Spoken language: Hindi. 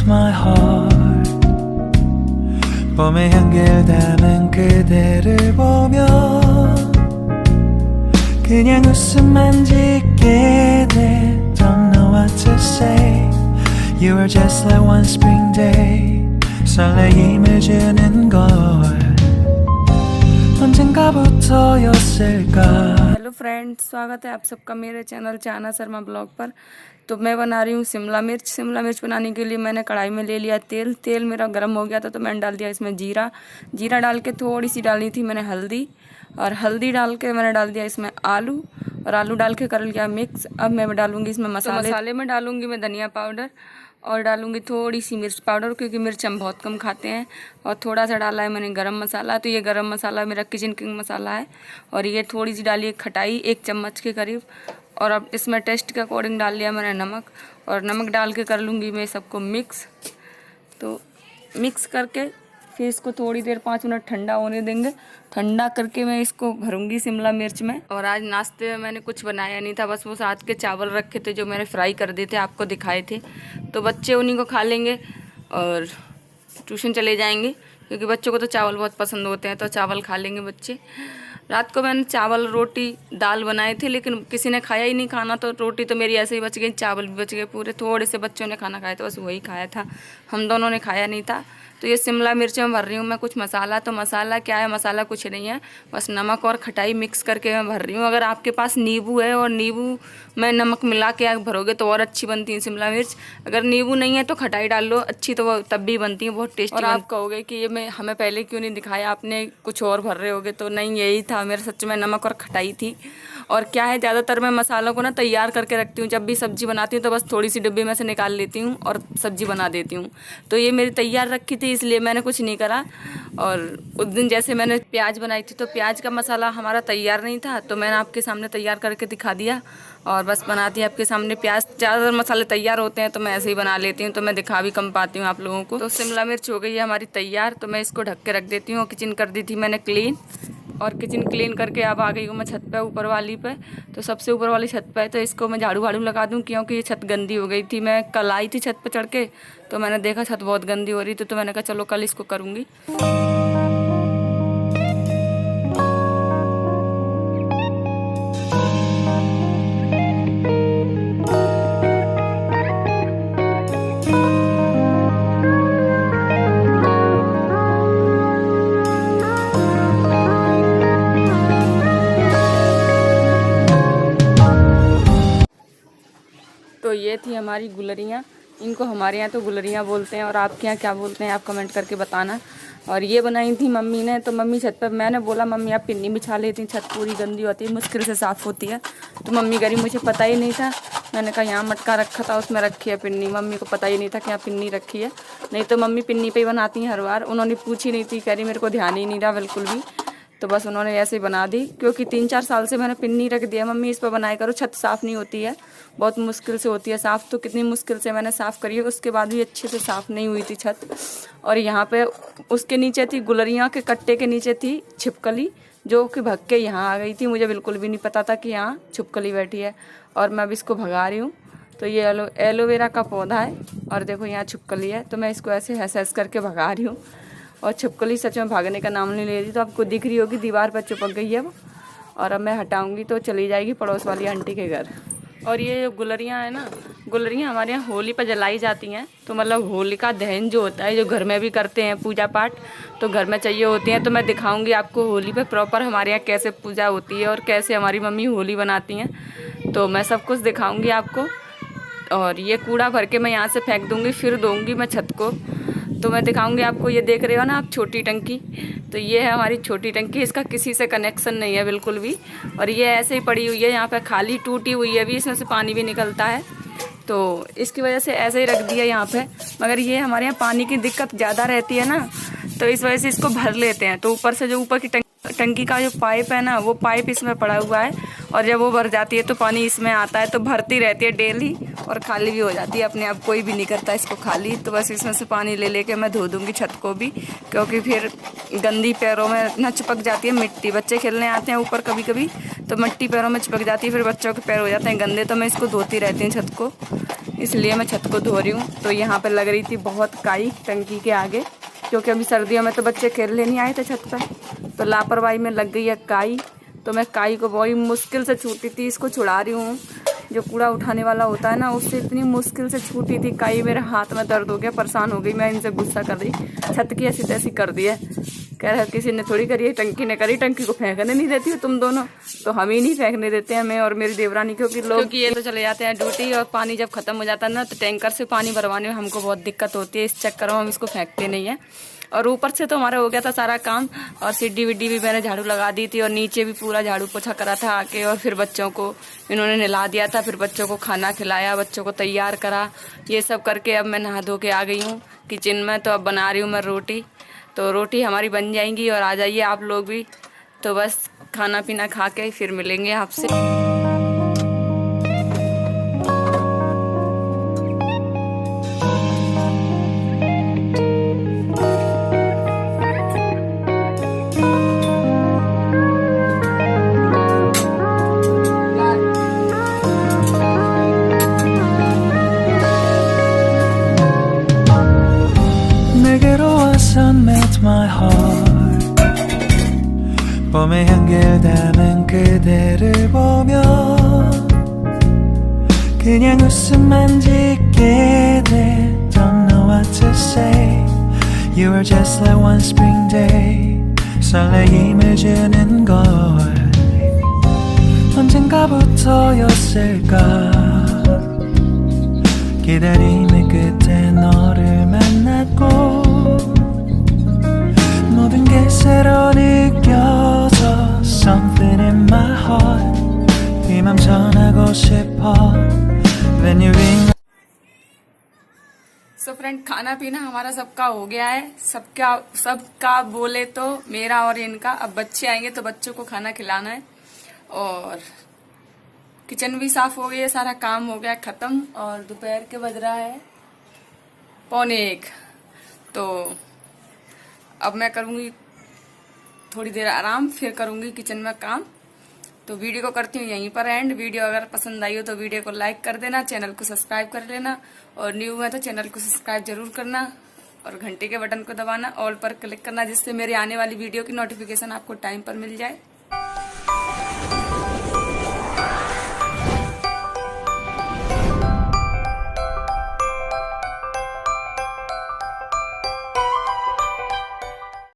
my heart 봄의 향기를 담은 그대를 보며 그냥 웃음만 짓게 돼 Don't know what to say You are just like one spring day 설레임을 주는 걸 언젠가부터였을까 hello friends, स्वागत है आप सबका मेरे चैनल चाना शर्मा ब्लॉग पर। तो मैं बना रही हूँ शिमला मिर्च बनाने के लिए मैंने कढ़ाई में ले लिया तेल मेरा गर्म हो गया था तो मैंने डाल दिया इसमें जीरा डाल के थोड़ी सी डाली थी मैंने हल्दी डाल के मैंने डाल दिया इसमें आलू और आलू डाल के कर लिया मिक्स। अब मैं डालूंगी इसमें मसाले में डालूंगी मैं धनिया पाउडर और डालूंगी थोड़ी सी मिर्च पाउडर क्योंकि मिर्च हम बहुत कम खाते हैं, और थोड़ा सा डाला है मैंने गरम मसाला। तो ये गरम मसाला मेरा किचन किंग मसाला है। और ये थोड़ी सी डाली है खटाई 1 चम्मच के करीब। और अब इसमें टेस्ट के अकॉर्डिंग डाल लिया मैंने नमक, और नमक डाल के कर लूँगी मैं सबको मिक्स। तो मिक्स करके फिर इसको थोड़ी देर 5 मिनट ठंडा होने देंगे। ठंडा करके मैं इसको भरूंगी शिमला मिर्च में। और आज नाश्ते में मैंने कुछ बनाया नहीं था, बस वो साथ के चावल रखे थे जो मैंने फ्राई कर दिए थे, आपको दिखाए थे। तो बच्चे उन्हीं को खा लेंगे और ट्यूशन चले जाएंगे क्योंकि बच्चों को तो चावल बहुत पसंद होते हैं, तो चावल खा लेंगे बच्चे। रात को मैंने चावल रोटी दाल बनाए थे लेकिन किसी ने खाया ही नहीं खाना, तो रोटी तो मेरी ऐसे ही बच गई, चावल भी बच गए पूरे। थोड़े से बच्चों ने खाना खाया था, बस वही खाया था, हम दोनों ने खाया नहीं था। तो ये शिमला मिर्च में भर रही हूँ मैं कुछ मसाला। तो मसाला क्या है, मसाला कुछ नहीं है, बस नमक और खटाई मिक्स करके मैं भर रही हूँ। अगर आपके पास नींबू है और नींबू में नमक मिला के भरोगे तो और अच्छी बनती है शिमला मिर्च। अगर नींबू नहीं है तो खटाई डाल लो, अच्छी तो वो तब भी बनती है, बहुत टेस्टी। और आप कहोगे कि ये मैं हमें पहले क्यों नहीं दिखाया, आपने कुछ और भर रहे होगे, तो नहीं, यही था मेरे सच में, नमक और खटाई थी। और क्या है, ज़्यादातर मैं मसालों को ना तैयार करके रखती हूँ, जब भी सब्ज़ी बनाती हूँ तो बस थोड़ी सी डिब्बे में से निकाल लेती हूँ और सब्ज़ी बना देती हूँ। तो ये मेरी तैयार रखी थी इसलिए मैंने कुछ नहीं करा। और उस दिन जैसे मैंने प्याज बनाई थी तो प्याज का मसाला हमारा तैयार नहीं था, तो मैंने आपके सामने तैयार करके दिखा दिया और बस बना दिया आपके सामने। प्याज ज़्यादातर मसाले तैयार होते हैं तो मैं ऐसे ही बना लेती हूँ, तो मैं दिखा भी कम पाती हूँ आप लोगों को। तो शिमला मिर्च हो गई है हमारी तैयार, तो मैं इसको ढक के रख देती हूँ। किचन कर दी थी मैंने क्लीन, और किचन क्लीन करके अब आ गई हूँ मैं छत पे, ऊपर वाली पे। तो सबसे ऊपर वाली छत पे है, तो इसको मैं झाड़ू लगा दूँ क्योंकि ये छत गंदी हो गई थी। मैं कल आई थी छत पे चढ़ के, तो मैंने देखा छत बहुत गंदी हो रही थी, तो मैंने कहा चलो कल इसको करूँगी। तो ये थी हमारी गुलरियाँ, इनको हमारे यहाँ तो गुलरियाँ बोलते हैं, और आपके यहाँ क्या बोलते हैं आप कमेंट करके बताना। और ये बनाई थी मम्मी ने। तो मम्मी छत पर, मैंने बोला मम्मी आप पिन्नी बिछा लेती, छत पूरी गंदी होती है, मुश्किल से साफ़ होती है। तो मम्मी कह रही मुझे पता ही नहीं था। मैंने कहा यहाँ मटका रखा था उसमें रखी है पिन्नी, मम्मी को पता ही नहीं था कि यहाँ पिन्नी रखी है। नहीं तो मम्मी पिन्नी पे ही बनाती हैं हर बार, उन्होंने पूछी नहीं थी, कह रही मेरे को ध्यान ही नहीं रहा बिल्कुल भी। तो बस उन्होंने ऐसे ही बना दी, क्योंकि 3-4 साल से मैंने पिन्नी रख दिया, मम्मी इस पर बनाया करो, छत साफ़ नहीं होती है, बहुत मुश्किल से होती है साफ़। तो कितनी मुश्किल से मैंने साफ़ करी है, उसके बाद भी अच्छे से साफ़ नहीं हुई थी छत। और यहाँ पे उसके नीचे थी गुलरियाँ के कट्टे के नीचे थी छिपकली, जो कि भग के यहाँ आ गई थी, मुझे बिल्कुल भी नहीं पता था कि यहाँ छिपकली बैठी है। और मैं अब इसको भगा रही हूँ। तो ये एलोवेरा का पौधा है और देखो यहाँ छिपकली है, तो मैं इसको ऐसे हंस करके भगा रही हूँ। और छिपकली सच में भागने का नाम नहीं ले रही, तो आपको दिख रही होगी दीवार पर चिपक गई है वो। और अब मैं हटाऊंगी तो चली जाएगी पड़ोस वाली आंटी के घर। और ये जो गुलरियाँ है ना, गुलरियाँ हमारे यहाँ होली पर जलाई जाती हैं। तो मतलब होलिका दहन जो होता है, जो घर में भी करते हैं पूजा पाठ, तो घर में चाहिए होती हैं। तो मैं दिखाऊंगी आपको होली पे प्रॉपर हमारे यहाँ कैसे पूजा होती है और कैसे हमारी मम्मी होली बनाती हैं। तो मैं सब कुछ दिखाऊंगी आपको। और ये कूड़ा भर के मैं यहाँ से फेंक दूँगी, फिर दूँगी मैं छत को। तो मैं दिखाऊंगी आपको। ये देख रहे हो ना आप छोटी टंकी, तो ये है हमारी छोटी टंकी, इसका किसी से कनेक्शन नहीं है बिल्कुल भी। और ये ऐसे ही पड़ी हुई है यहाँ पे, खाली टूटी हुई है भी, इसमें से पानी भी निकलता है, तो इसकी वजह से ऐसे ही रख दिया यहाँ पे। मगर ये हमारे यहाँ पानी की दिक्कत ज़्यादा रहती है ना, तो इस वजह से इसको भर लेते हैं। तो ऊपर से जो ऊपर की टंकी का जो पाइप है ना, वो पाइप इसमें पड़ा हुआ है, और जब वो भर जाती है तो पानी इसमें आता है, तो भरती रहती है डेली और खाली भी हो जाती है अपने आप, कोई भी नहीं करता इसको खाली। तो बस इसमें से पानी ले लेके मैं धो दूँगी छत को भी, क्योंकि फिर गंदी पैरों में ना चिपक जाती है मिट्टी। बच्चे खेलने आते हैं ऊपर कभी कभी, तो मिट्टी पैरों में चिपक जाती है, फिर बच्चों के पैर हो जाते हैं गंदे। तो मैं इसको धोती रहती हूँ छत को, इसलिए मैं छत को धो रही हूँ। तो यहाँ पर लग रही थी बहुत काई टंकी के आगे, क्योंकि अभी सर्दियों में तो बच्चे खेलने नहीं आए थे छत पर, तो लापरवाही में लग गई है काई। तो मैं काई को बहुत मुश्किल से छूटी थी, इसको छुड़ा रही हूँ। जो कूड़ा उठाने वाला होता है ना, उससे इतनी मुश्किल से छूटी थी काई, मेरे हाथ में दर्द हो गया, परेशान हो गई मैं इनसे, गुस्सा कर दी, छत की ऐसी तैसी कर दी है। कह रहा किसी ने थोड़ी करी है, टंकी ने करी, टंकी को फेंकने नहीं देती हो तुम दोनों। तो हम ही नहीं फेंकने देते हैं, मैं और मेरी देवरानी, क्योंकि ये तो चले जाते हैं ड्यूटी, और पानी जब खत्म हो जाता है ना, तो टैंकर से पानी भरवाने में हमको बहुत दिक्कत होती है, इस चक्कर में हम इसको फेंकते नहीं है। और ऊपर से तो हमारा हो गया था सारा काम, और सीढ़ी विड्डी भी मैंने झाड़ू लगा दी थी, और नीचे भी पूरा झाड़ू पोछा करा था आके, और फिर बच्चों को इन्होंने नहला दिया था, फिर बच्चों को खाना खिलाया, बच्चों को तैयार करा, ये सब करके अब मैं नहा धो के आ गई हूँ किचन में। तो अब बना रही हूँ मैं रोटी, तो रोटी हमारी बन जाएंगी, और आ जाइए आप लोग भी। तो बस खाना पीना खा के फिर मिलेंगे आपसे। 내게로 와서 melt my heart 봄의 향기를 담은 그대를 보며 그냥 웃음만 짓게 돼. Don't know what to say. You were just like one spring day. 설레임을 주는 걸 언젠가부터였을까. 기다림의 끝에 너를 만났고 모든 게 새로 느껴져. Something in my heart 이 맘 전하고 싶어. When you ring. So friend, खाना पीना हमारा सबका हो गया है, सबका बोले तो मेरा और इनका। अब बच्चे आएंगे तो बच्चों को खाना खिलाना है, और किचन भी साफ हो गई है, सारा काम हो गया खत्म। और दोपहर के बज रहा है 1:45। तो अब मैं करूंगी थोड़ी देर आराम, फिर करूंगी किचन में काम। तो वीडियो को करती हूँ यहीं पर एंड। वीडियो अगर पसंद आई हो तो वीडियो को लाइक कर देना, चैनल को सब्सक्राइब कर लेना, और न्यू है तो चैनल को सब्सक्राइब जरूर करना, और घंटे के बटन को दबाना, ऑल पर क्लिक करना, जिससे मेरे आने वाली वीडियो की नोटिफिकेशन आपको टाइम पर मिल जाए।